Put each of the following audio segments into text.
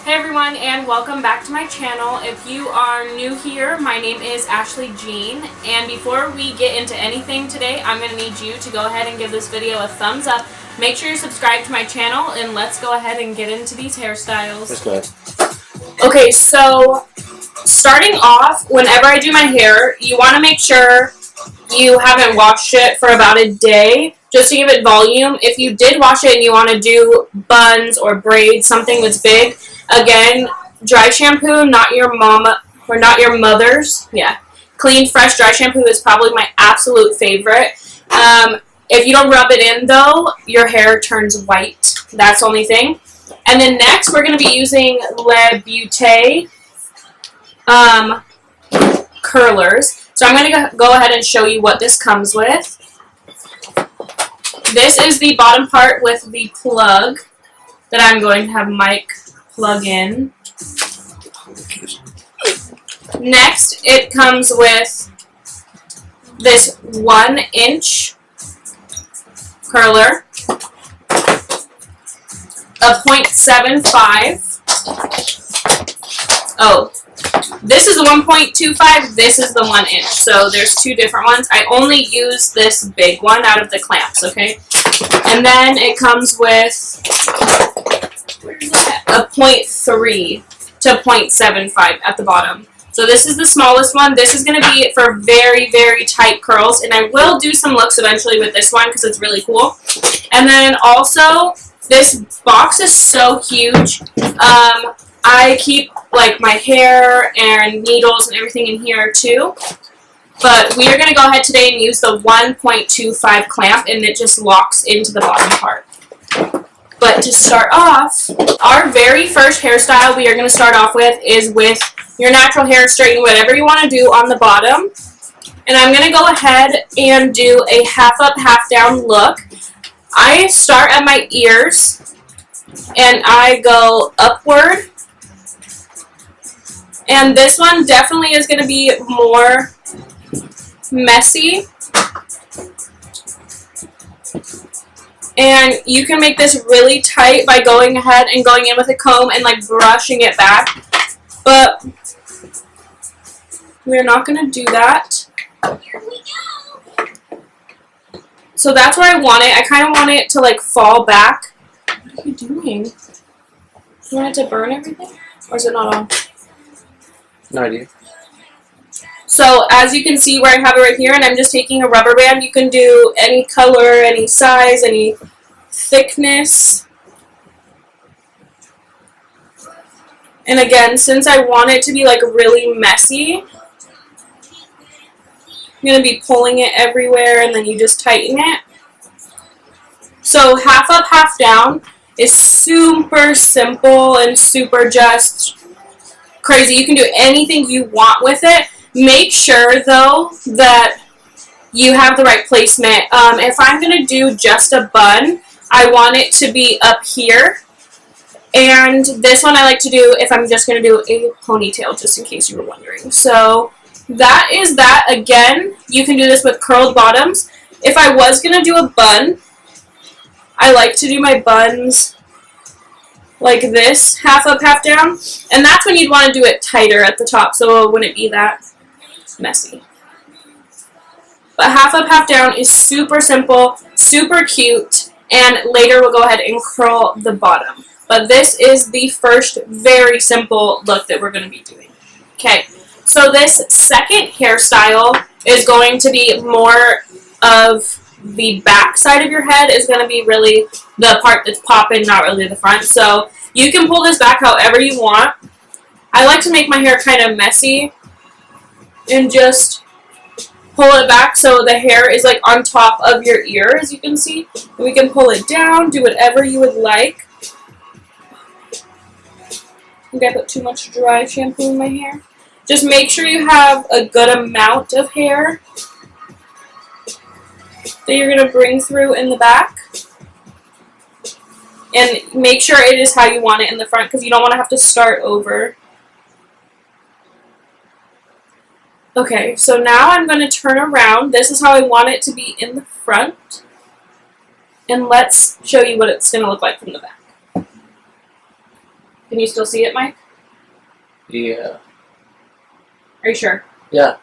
Hey everyone, and welcome back to my channel. If you are new here, my name is Ashley Jean, and before we get into anything today, I'm going to need you to go ahead and give this video a thumbs up. Make sure you're subscribed to my channel, and let's go ahead and get into these hairstyles. Let's go ahead. Okay, so starting off, whenever I do my hair, you want to make sure you haven't washed it for about a day, just to give it volume. If you did wash it and you want to do buns or braids, something that's big, again, dry shampoo, not your mama or not your mother's. Yeah, clean, fresh dry shampoo is probably my absolute favorite. If you don't rub it in though, your hair turns white. That's the only thing. And then next, we're going to be using Le Beauté curlers. So I'm going to go ahead and show you what this comes with. This is the bottom part with the plug that I'm going to have Mike plug in. Next, it comes with this 1-inch curler, a 0.75. Oh, this is the 1.25, this is the 1-inch. So there's two different ones. I only use this big one out of the clamps, okay? And then it comes with a 0.3 to 0.75 at the bottom. So this is the smallest one. This is going to be for very, very tight curls. And I will do some looks eventually with this one because it's really cool. And then also, this box is so huge. I keep like my hair and needles and everything in here too. But we are going to go ahead today and use the 1.25 clamp, and it just locks into the bottom part. But to start off, our very first hairstyle we are going to start off with is with your natural hair straighten, whatever you want to do on the bottom. And I'm going to go ahead and do a half up, half down look. I start at my ears, and I go upward. And this one definitely is going to be more messy. And you can make this really tight by going ahead and going in with a comb and like brushing it back. But we're not going to do that. Here we go. So that's where I want it. I kind of want it to like fall back. What are you doing? You want it to burn everything? Or is it not on? No idea. So as you can see where I have it right here, and I'm just taking a rubber band. You can do any color, any size, any thickness. And again, since I want it to be like really messy, I'm going to be pulling it everywhere, and then you just tighten it. So half up, half down is super simple and super just crazy. You can do anything you want with it. Make sure, though, that you have the right placement. If I'm going to do just a bun, I want it to be up here. And this one I like to do if I'm just going to do a ponytail, just in case you were wondering. So that is that. Again, you can do this with curled bottoms. If I was going to do a bun, I like to do my buns like this, half up, half down. And that's when you'd want to do it tighter at the top, so it wouldn't be that messy. But half up, half down is super simple, super cute, and later we'll go ahead and curl the bottom. But this is the first very simple look that we're going to be doing. Okay, so this second hairstyle is going to be more of the back side of your head, is going to be really the part that's popping, not really the front. So you can pull this back however you want. I like to make my hair kind of messy and just pull it back so the hair is like on top of your ear, as you can see. We can pull it down, do whatever you would like. I think I put too much dry shampoo in my hair. Just make sure you have a good amount of hair that you're going to bring through in the back. And make sure it is how you want it in the front, because you don't want to have to start over. Okay, so now I'm going to turn around. This is how I want it to be in the front. And let's show you what it's going to look like from the back. Can you still see it, Mike? Yeah. Are you sure? Yeah.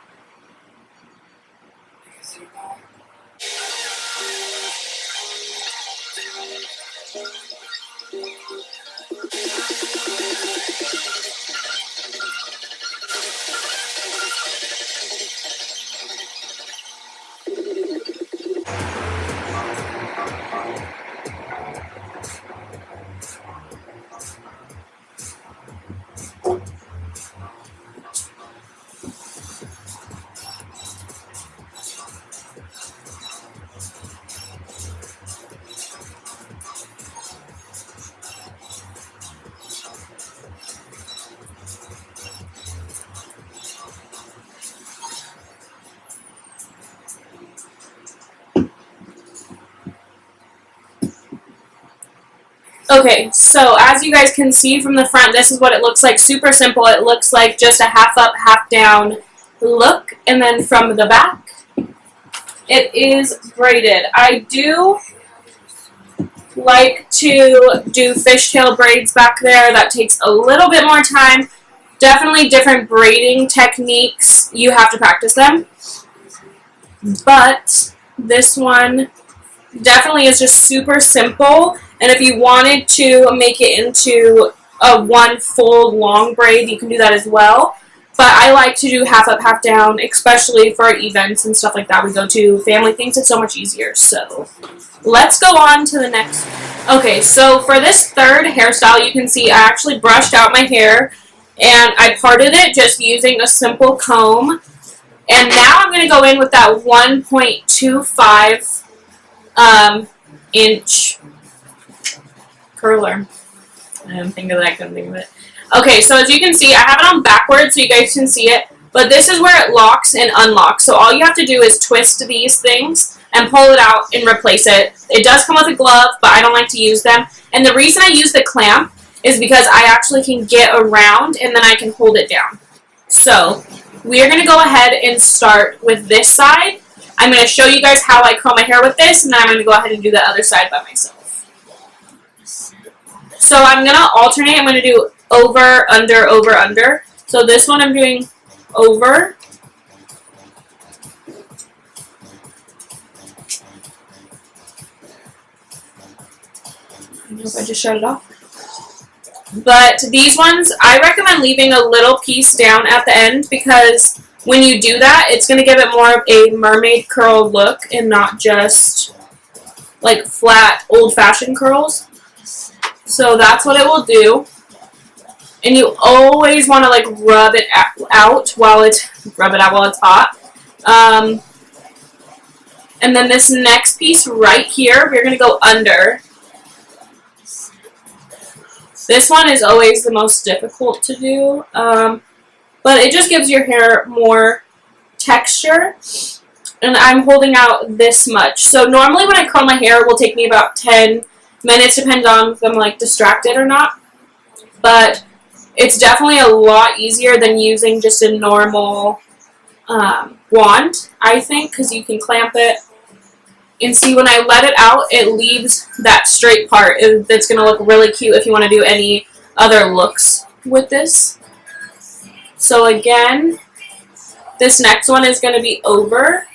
Okay, so as you guys can see from the front, this is what it looks like. Super simple. It looks like just a half up, half down look. And then from the back, it is braided. I do like to do fishtail braids back there. That takes a little bit more time. Definitely different braiding techniques. You have to practice them. But this one definitely is just super simple. And if you wanted to make it into a one full long braid, you can do that as well. But I like to do half up, half down, especially for events and stuff like that. We go to family things, it's so much easier. So let's go on to the next. Okay, so for this third hairstyle, you can see I actually brushed out my hair and I parted it just using a simple comb. And now I'm going to go in with that 1.25 inch curler. I didn't think of that, I couldn't think of it. Okay, so as you can see, I have it on backwards so you guys can see it, but this is where it locks and unlocks. So all you have to do is twist these things and pull it out and replace it. It does come with a glove, but I don't like to use them. And the reason I use the clamp is because I actually can get around and then I can hold it down. So we are going to go ahead and start with this side. I'm going to show you guys how I curl my hair with this, and then I'm going to go ahead and do the other side by myself. So I'm going to alternate. I'm going to do over, under, over, under. So this one I'm doing over. I hope I just shut it off. But these ones, I recommend leaving a little piece down at the end because when you do that, it's going to give it more of a mermaid curl look and not just like flat, old-fashioned curls. So that's what it will do. And you always want to like rub it out while it's hot. And then this next piece right here, we're going to go under. This one is always the most difficult to do, but it just gives your hair more texture. And I'm holding out this much. So normally when I curl my hair, it will take me about 10 minutes, depending on if I'm like distracted or not. But it's definitely a lot easier than using just a normal wand, I think, because you can clamp it. And see, when I let it out, it leaves that straight part. That's going to look really cute if you want to do any other looks with this. So again, this next one is going to be over.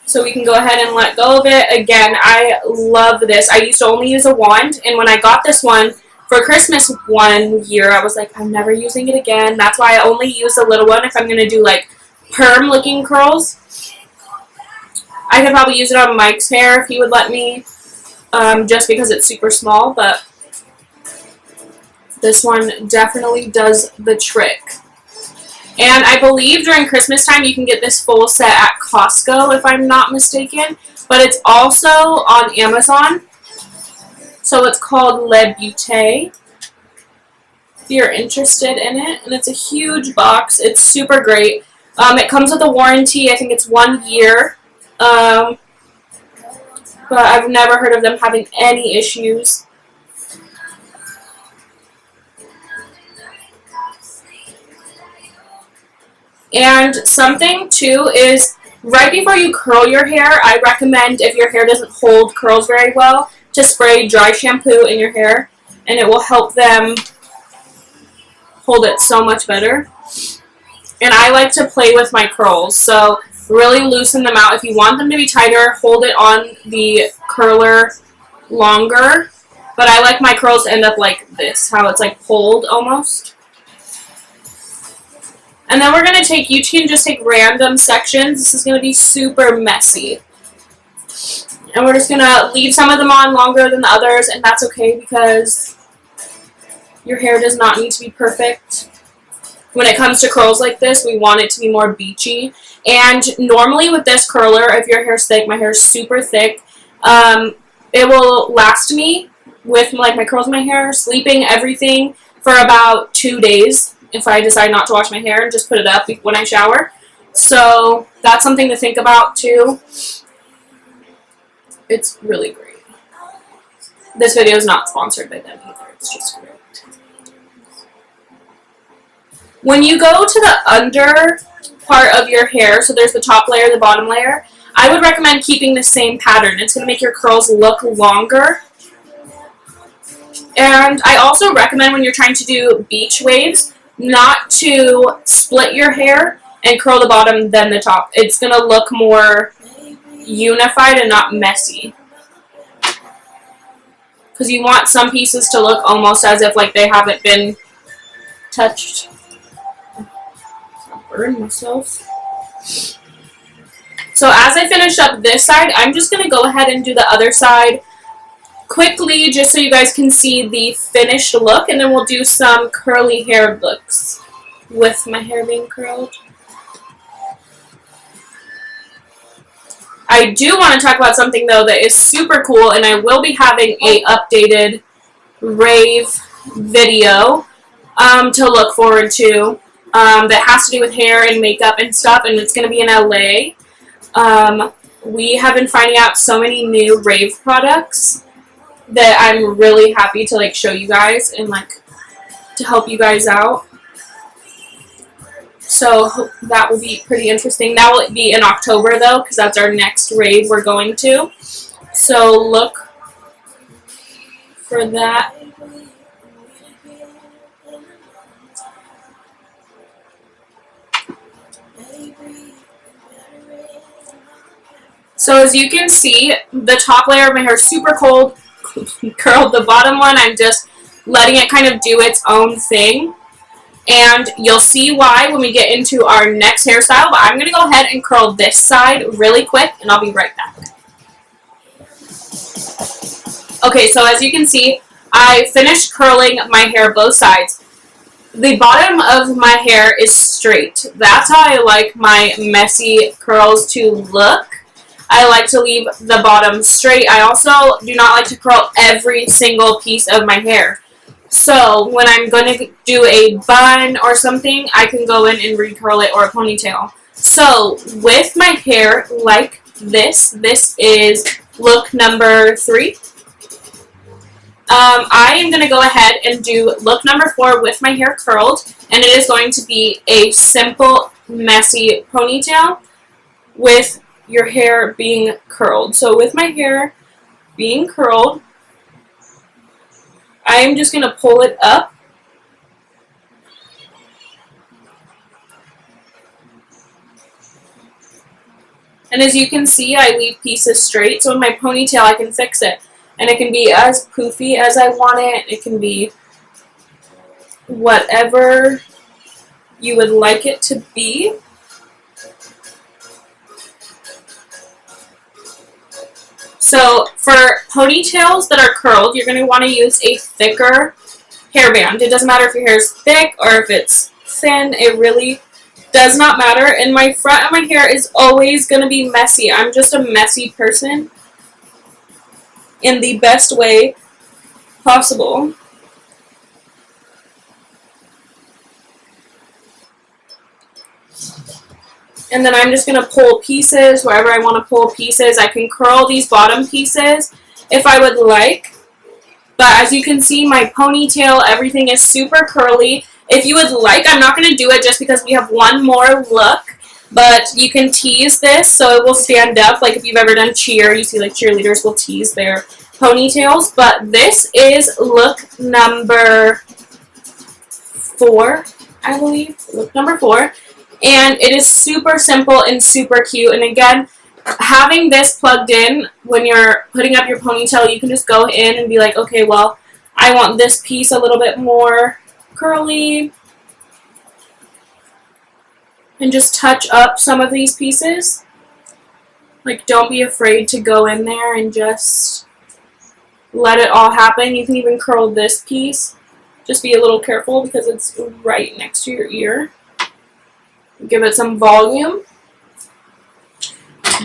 So we can go ahead and let go of it. Again, I love this. I used to only use a wand, and when I got this one for Christmas one year, I was like, I'm never using it again. That's why I only use a little one if I'm going to do like perm looking curls. I could probably use it on Mike's hair if he would let me, just because it's super small, but this one definitely does the trick. And I believe during Christmas time you can get this full set at Costco if I'm not mistaken, but it's also on Amazon. So it's called Le Beauté if you're interested in it, and it's a huge box. It's super great. It comes with a warranty. I think it's 1 year. But I've never heard of them having any issues. And something too is right before you curl your hair, I recommend, if your hair doesn't hold curls very well, to spray dry shampoo in your hair, and it will help them hold it so much better. And I like to play with my curls, so really loosen them out. If you want them to be tighter, hold it on the curler longer. But I like my curls to end up like this, how it's like pulled almost. And then we're going to take, you can just take random sections. This is going to be super messy. And we're just going to leave some of them on longer than the others, and that's okay because your hair does not need to be perfect. When it comes to curls like this, we want it to be more beachy. And normally with this curler, if your hair's thick, my hair is super thick, it will last me with like my curls in my hair, sleeping, everything, for about 2 days if I decide not to wash my hair and just put it up when I shower. So that's something to think about too. It's really great. This video is not sponsored by them either. It's just great. When you go to the under part of your hair, so there's the top layer, the bottom layer, I would recommend keeping the same pattern. It's going to make your curls look longer. And I also recommend when you're trying to do beach waves, not to split your hair and curl the bottom then the top. It's going to look more unified and not messy. Because you want some pieces to look almost as if like they haven't been touched. I'll burn myself. So as I finish up this side, I'm just going to go ahead and do the other side quickly just so you guys can see the finished look, and then we'll do some curly hair looks with my hair being curled. I do want to talk about something though that is super cool, and I will be having a updated rave video to look forward to that has to do with hair and makeup and stuff, and it's going to be in LA. We have been finding out so many new rave products that I'm really happy to like show you guys and like to help you guys out. So that will be pretty interesting. That will be in October though, because that's our next rave we're going to. So look for that. So as you can see, the top layer of my hair is super cold, curled. The bottom one, I'm just letting it kind of do its own thing. And you'll see why when we get into our next hairstyle. But I'm going to go ahead and curl this side really quick, and I'll be right back. Okay, so as you can see, I finished curling my hair both sides. The bottom of my hair is straight. That's how I like my messy curls to look. I like to leave the bottom straight. I also do not like to curl every single piece of my hair. So when I'm going to do a bun or something, I can go in and recurl it, or a ponytail. So with my hair like this is look number 3. I am going to go ahead and do look number 4 with my hair curled, and it is going to be a simple, messy ponytail with your hair being curled. So with my hair being curled, I am just going to pull it up. And as you can see, I leave pieces straight, so in my ponytail I can fix it. And it can be as poofy as I want it. It can be whatever you would like it to be. So for ponytails that are curled, you're going to want to use a thicker hairband. It doesn't matter if your hair is thick or if it's thin. It really does not matter. And my front of my hair is always going to be messy. I'm just a messy person in the best way possible. And then I'm just going to pull pieces wherever I want to pull pieces. I can curl these bottom pieces if I would like. But as you can see, my ponytail, everything is super curly. If you would like, I'm not going to do it just because we have one more look. But you can tease this so it will stand up. Like if you've ever done cheer, you see like cheerleaders will tease their ponytails, but this is look number 4, I believe. Look number 4. And it is super simple and super cute. And again, having this plugged in when you're putting up your ponytail, you can just go in and be like, okay, well, I want this piece a little bit more curly. And just touch up some of these pieces. Like, don't be afraid to go in there and just let it all happen. You can even curl this piece. Just be a little careful because it's right next to your ear. Give it some volume.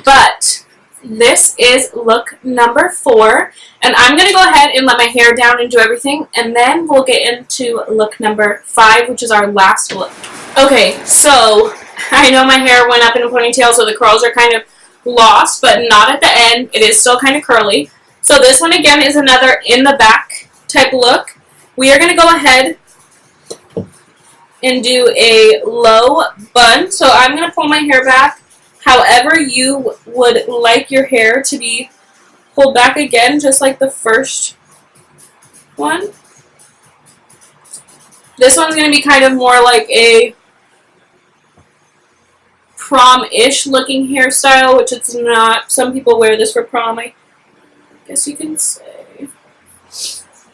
But this is look number 4. And I'm going to go ahead and let my hair down and do everything. And then we'll get into look number 5, which is our last look. Okay, so I know my hair went up in a ponytail, so the curls are kind of lost, but not at the end. It is still kind of curly. So this one, again, is another in the back type look. We are going to go ahead and do a low bun. So I'm going to pull my hair back however you would like your hair to be pulled back, again, just like the first one. This one's going to be kind of more like a prom-ish looking hairstyle, which it's not. Some people wear this for prom, I guess you can say.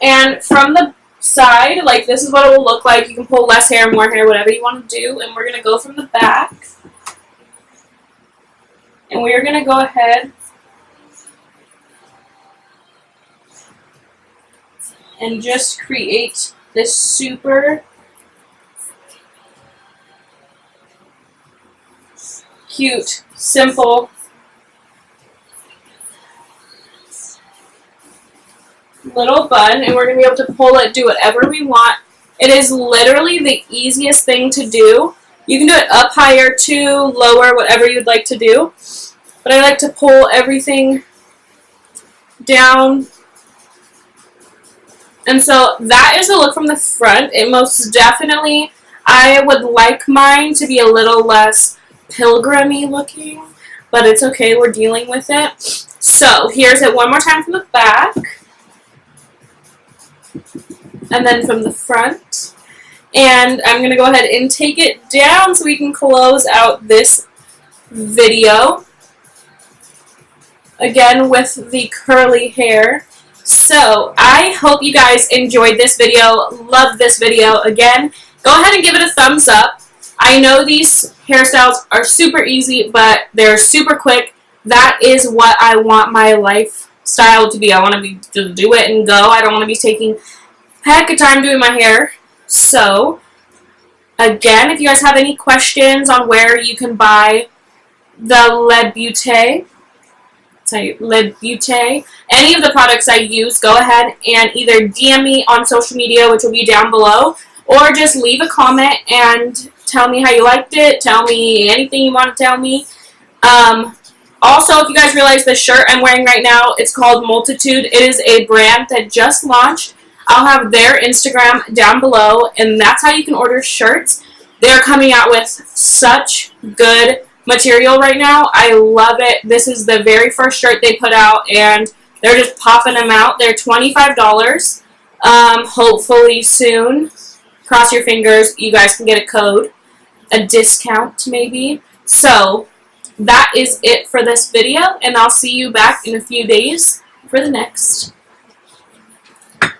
And from the side, like, this is what it will look like. You can pull less hair, more hair, whatever you want to do. And we're going to go from the back. And we're going to go ahead and just create this super cute, simple little bun, and we're going to be able to pull it, do whatever we want. It is literally the easiest thing to do. You can do it up higher too, lower, whatever you'd like to do. But I like to pull everything down. And so that is the look from the front. It most definitely, I would like mine to be a little less pilgrim-y looking, but it's okay, we're dealing with it. So here's it one more time from the back, and then from the front. And I'm going to go ahead and take it down so we can close out this video, again with the curly hair. So I hope you guys enjoyed this video, loved this video. Again, go ahead and give it a thumbs up. I know these hairstyles are super easy, but they're super quick. That is what I want my lifestyle to be. I want to be just do it and go. I don't want to be taking heck of time doing my hair. So, again, if you guys have any questions on where you can buy the Le Beauté, any of the products I use, go ahead and either DM me on social media, which will be down below, or just leave a comment and tell me how you liked it. Tell me anything you want to tell me. Also, if you guys realize the shirt I'm wearing right now, it's called Multitude. It is a brand that just launched. I'll have their Instagram down below, and that's how you can order shirts. They're coming out with such good material right now. I love it. This is the very first shirt they put out, and they're just popping them out. They're $25. Hopefully soon. Cross your fingers, you guys can get a code, a discount maybe. So that is it for this video, and I'll see you back in a few days for the next.